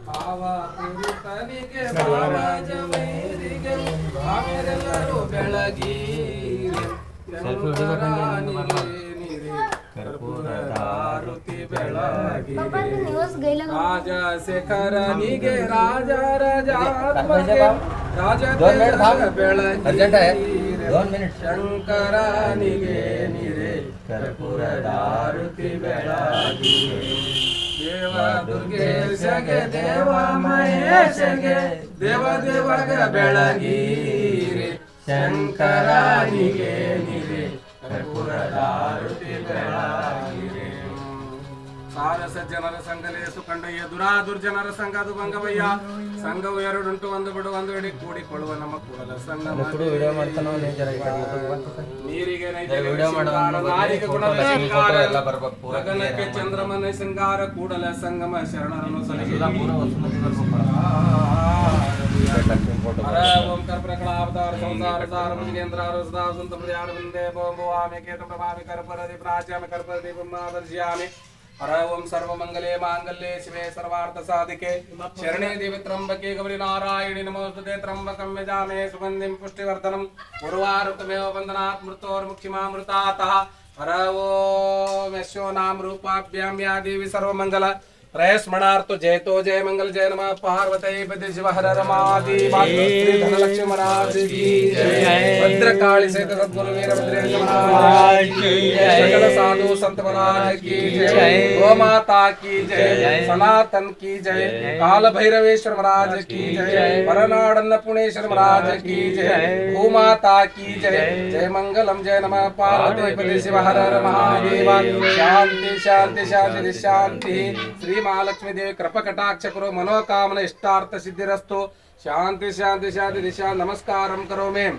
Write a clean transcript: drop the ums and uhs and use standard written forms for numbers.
ಭಾವ ಪುರುಷನಿಗೆ ಭಾವ ಜಮೇರಿಗೆ ಭಾವರೆಲ್ಲರೂ ಬೆಳಗೀರೆ ಕರ್ಪೂರದಾರುತಿ ಬೆಳಗಿರೆ ರಾಜಶೇಖರನಿಗೆ ರಾಜ ಬೆಳಗಿರೆ ಶಂಕರನಿಗೆ ನಿರೆ ಕರ್ಪೂರದಾರುತಿ ಬೆಳಗಿರೆ ದೇವ ದುರ್ಗೇಶಗೆ ದೇವ ಮಹೇಶಗೆ ದೇವ ದೇವಗ ಬೆಳಗೀರೆ ಶಂಕರನಿಗೆ ನಿರೆ ಕರ್ಪೂರದಾರುತಿ ಬೆಳಗಿರೆ ಸಾರ ಸಜ್ಜನರ ಸಂಘಲೇ ಸುಕಂಡಯ್ಯ ದುರ್ಜನರ ಸಂಘದು ಭಂಗವಯ್ಯ ಸಂಘವು ಎರಡುಂಟು ಒಂದು ಬಿಡು ಒಂದು ಇಡಿ ಕೂಡಿಕೊಳ್ಳುವ ನಮ್ಮ ಕೂಡಲ ಸಂಘ ನೀರಿಗೆ ನಾರಿಗೆ ಗಗನಕ್ಕೆ ಚಂದ್ರಮನ ಸಿಂಗಾರ ಕೂಡಲ ಸಂಗಮ ಶರಣರನ್ನು ಓಂಕಾರ ಪ್ರಕಟಾವತಾರ ಸಂಸಾರ ಸಾರ ಮುಜೇಂದ್ರ ರಸದಾ ಸುಂತ ಪ್ರಯಾಣ ವಿಂದೇ ಭೋಮಭುವಾಮಿ ಕೇತ ಪ್ರಭಾವಿ ಕರ್ಪರದಿ ಪ್ರಾಚ್ಯಾಮಿ ಕರ್ಪರದಿ ಬ್ರಹ್ಮಾದರ್ಶ್ಯಾಮಿ ಹರ ಓಂ ಸರ್ವಮಂಗಲೇ ಮಾಂಗಲ್ಯೇ ಶಿವೆ ಸರ್ವಾರ್ಥ ಸಾಧಿಕೆ ಶರಣೇ ದೇವಿ ತ್ರಂಬಕೆ ಗೌರಿ ನಾರಾಯಣಿ ನಮೋಸ್ತುತೆ ತ್ರಂಬಕಂ ಯಜಾಮಹೇ ಸುಗಂಧಿಂ ಪುಷ್ಟಿವರ್ಧನಂ ಉರ್ವಾರುಕಮೇವ ಬಂಧನಾತ್ ಮೃತ್ಯೋರ್ಮುಕ್ಷಿಮಾಮೃತಾತಃ ಹರ ಓಂ ಯಶೋ ನಾಮ ರೂಪಾಭ್ಯಾಂ ಯಾ ದೇವಿ ಸರ್ವಮಂಗಲ प्रयस्मणार्थ जयतो जय मंगल जय नमः पार्वती पति शिव हर रमादेव श्री धनलक्ष्मी महाराज की जय भद्रकाली सहित सद्गुरु वीरभद्रेश महाराज की जय सकल साधु संत महाराज की जय गो माता की जय सनातन की जय काल भैरवेश्वर महाराज की जय परनाडन्न पुणेश्वर महाराज की जय भूमाता की जय जय मंगलम जय नमः पार्वती पति शिव हर महादेव शांति शांति शांति शांति श्री महालक्ष्मी देवी कृपा कटाक्ष करो मनोकामना इष्टार्थ सिद्धिरस्तु शांति शांति शांति दिशा नमस्कारम करो मैं